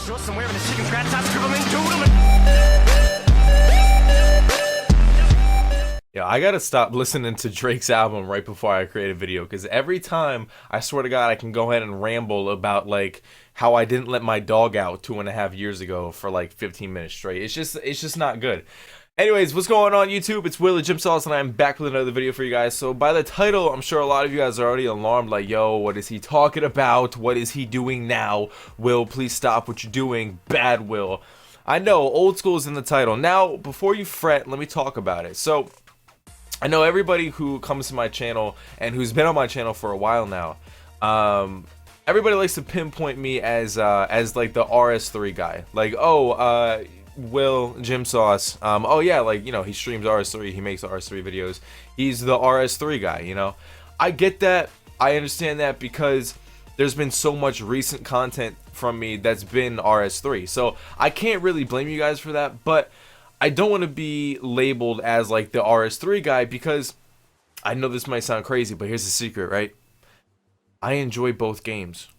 Yeah, I gotta stop listening to Drake's album right before I create a video, because every time, I swear to God, I can go ahead and ramble about like how I didn't let my dog out 2.5 years ago for like 15 minutes straight. It's just not good. Anyways, what's going on YouTube? It's Willie JimSauce, and I'm back with another video for you guys. So by the title, I'm sure a lot of you guys are already alarmed, like, yo, what is he talking about? What is he doing now? Will, please stop what you're doing. Bad Will. I know, old school is in the title. Now, before you fret, let me talk about it. So, I know everybody who comes to my channel and who's been on my channel for a while now, everybody likes to pinpoint me as like the RS3 guy. Like, oh, Will JimSauce, oh yeah, like, you know, he streams RS3, he makes RS3 videos, he's the RS3 guy, you know. I get that, I understand that, because there's been so much recent content from me that's been RS3, so I can't really blame you guys for that. But I don't want to be labeled as like the RS3 guy, because I know this might sound crazy, but here's the secret, right? I enjoy both games.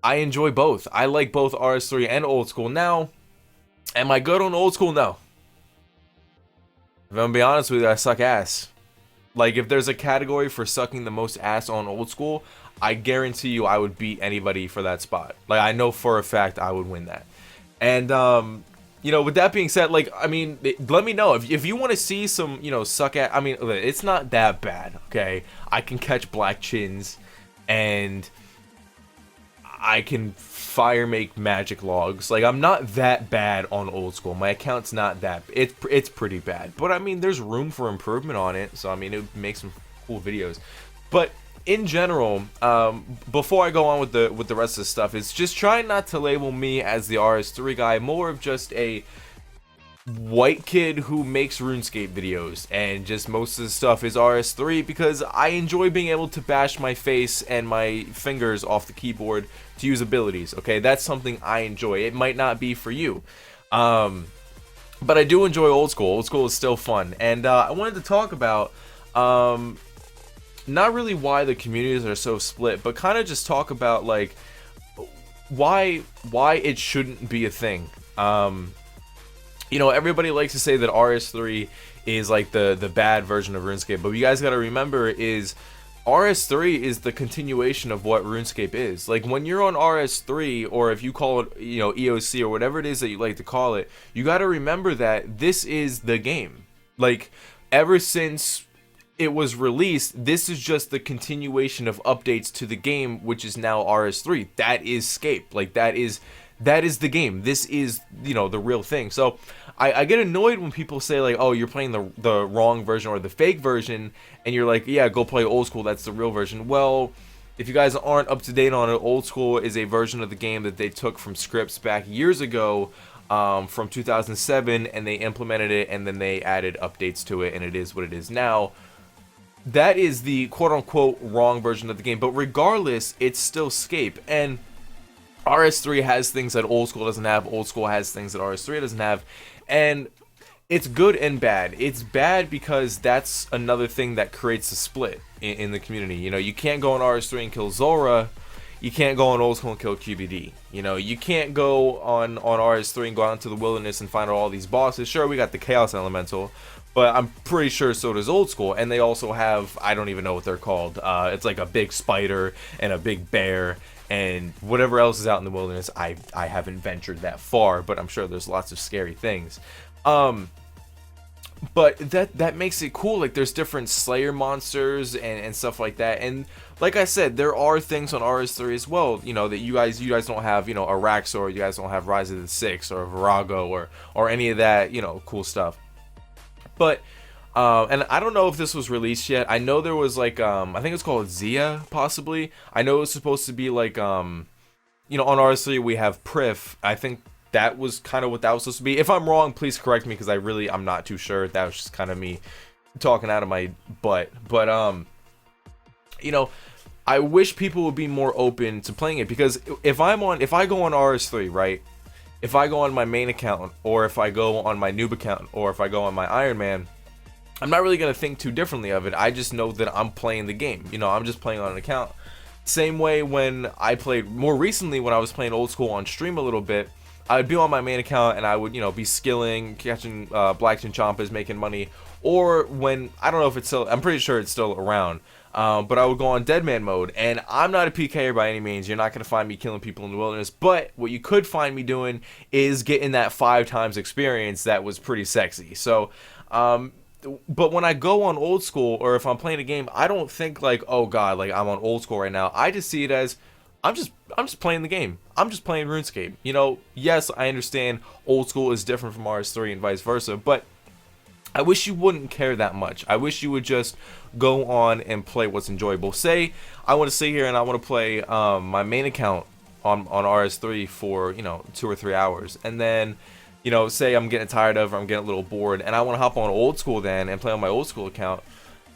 I enjoy both. I like both RS3 and old school. Now, am I good on old school? No. If I'm gonna be honest with you, I suck ass. Like, if there's a category for sucking the most ass on old school, I guarantee you I would beat anybody for that spot. Like, I know for a fact I would win that. And, you know, with that being said, like, I mean, let me know if you want to see some, you know, suck at, I mean, it's not that bad, okay? I can catch black chins, and I can make magic logs. Like, I'm not that bad on old school. My account's not that, it's pretty bad. But, I mean, there's room for improvement on it, so, I mean, it would make some cool videos. But in general, before I go on with the rest of the stuff, is just try not to label me as the RS3 guy. More of just a white kid who makes Runescape videos, and just most of the stuff is RS3, because I enjoy being able to bash my face and my fingers off the keyboard to use abilities. Okay, that's something I enjoy. It might not be for you, but I do enjoy old school. Old school is still fun, and I wanted to talk about not really why the communities are so split, but kind of just talk about like why it shouldn't be a thing. You know, everybody likes to say that RS3 is like the bad version of RuneScape, but what you guys got to remember is RS3 is the continuation of what RuneScape is. Like, when you're on RS3, or if you call it, you know, EOC or whatever it is that you like to call it, you got to remember that this is the game. Like, ever since it was released, this is just the continuation of updates to the game, which is now RS3. That is scape. Like, that is the game. This is, you know, the real thing. So I get annoyed when people say like, oh, you're playing the wrong version or the fake version, and you're like, yeah, go play old school, that's the real version. Well, if you guys aren't up to date on it, old school is a version of the game that they took from scripts back years ago, from 2007, and they implemented it, and then they added updates to it, and it is what it is now. That is the quote-unquote wrong version of the game, but regardless, it's still scape. And RS3 has things that old school doesn't have, old school has things that RS3 doesn't have, and it's good and bad. It's bad because that's another thing that creates a split in the community. You know, you can't go on RS3 and kill Zora, you can't go on old school and kill QBD. You know, you can't go on RS3 and go out into the wilderness and find all these bosses. Sure, we got the Chaos Elemental, but I'm pretty sure so does old school, and they also have, I don't even know what they're called, it's like a big spider and a big bear, and whatever else is out in the wilderness. I haven't ventured that far, but I'm sure there's lots of scary things. But that makes it cool. Like, there's different Slayer monsters and stuff like that. And like I said, there are things on RS3 as well, you know, that you guys don't have, you know, Araxor, you guys don't have Rise of the Six or Virago or any of that, you know, cool stuff. But and I don't know if this was released yet. I know there was like I think it's called Zia, possibly. I know it was supposed to be like you know, on RS3 we have Prif. I think that was kind of what that was supposed to be. If I'm wrong, please correct me, because I'm not too sure. That was just kind of me talking out of my butt. But you know, I wish people would be more open to playing it, because if I go on RS3, right? If I go on my main account, or if I go on my noob account, or if I go on my Iron Man, I'm not really going to think too differently of it. I just know that I'm playing the game. You know, I'm just playing on an account. Same way when I played more recently, when I was playing old school on stream a little bit, I would be on my main account and I would, you know, be skilling, catching black chinchompas, making money. Or when, I don't know if it's still, I'm pretty sure it's still around, but I would go on deadman mode. And I'm not a PKer by any means. You're not going to find me killing people in the wilderness. But what you could find me doing is getting that 5 times experience that was pretty sexy. So, but when I go on old school, or if I'm playing a game, I don't think like, oh god, like I'm on old school right now. I just see it as I'm just playing the game. I'm just playing RuneScape. You know, yes, I understand old school is different from RS3 and vice versa, but I wish you wouldn't care that much. I wish you would just go on and play what's enjoyable. Say I want to sit here and I want to play my main account on RS3 for, you know, 2 or 3 hours, and then, you know, say I'm getting tired of, or I'm getting a little bored, and I want to hop on old school then and play on my old school account.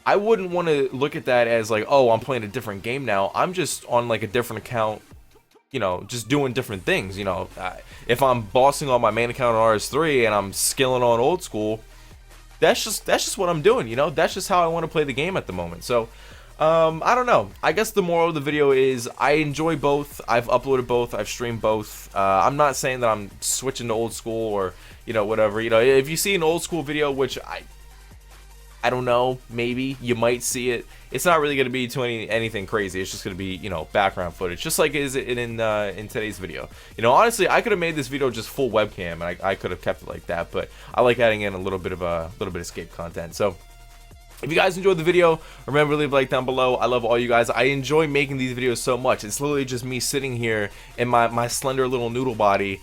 I wouldn't want to look at that as like, oh, I'm playing a different game now. I'm just on like a different account, you know, just doing different things. You know, if I'm bossing on my main account on RS3 and I'm skilling on old school, that's just what I'm doing. You know, that's just how I want to play the game at the moment. So I don't know. I guess the moral of the video is I enjoy both. I've uploaded both. I've streamed both. I'm not saying that I'm switching to old school or, you know, whatever. You know, if you see an old school video, which I don't know, maybe you might see it, it's not really going to be to anything crazy. It's just going to be, you know, background footage, just like it is in today's video. You know, honestly, I could have made this video just full webcam, and I could have kept it like that, but I like adding in a little bit of escape content. So if you guys enjoyed the video, remember to leave a like down below. I love all you guys. I enjoy making these videos so much. It's literally just me sitting here in my slender little noodle body,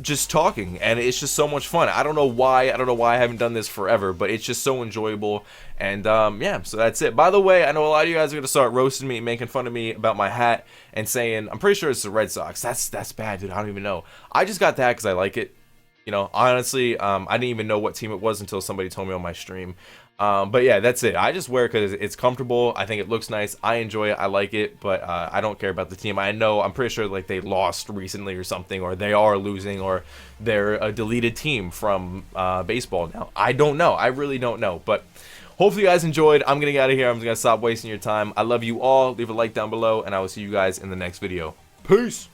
just talking, and it's just so much fun. I don't know why I haven't done this forever, but it's just so enjoyable. And yeah, so that's it. By the way, I know a lot of you guys are gonna start roasting me, making fun of me about my hat, and saying I'm pretty sure it's the Red Sox. That's bad, dude. I don't even know. I just got the hat because I like it. You know, honestly, I didn't even know what team it was until somebody told me on my stream. But yeah, that's it. I just wear it because it's comfortable. I think it looks nice. I enjoy it. I like it, but I don't care about the team. I'm pretty sure like they lost recently or something, or they are losing, or they're a deleted team from baseball now. I don't know. I really don't know. But hopefully you guys enjoyed. I'm gonna get out of here. I'm just gonna stop wasting your time. I love you all. Leave a like down below, and I will see you guys in the next video. Peace.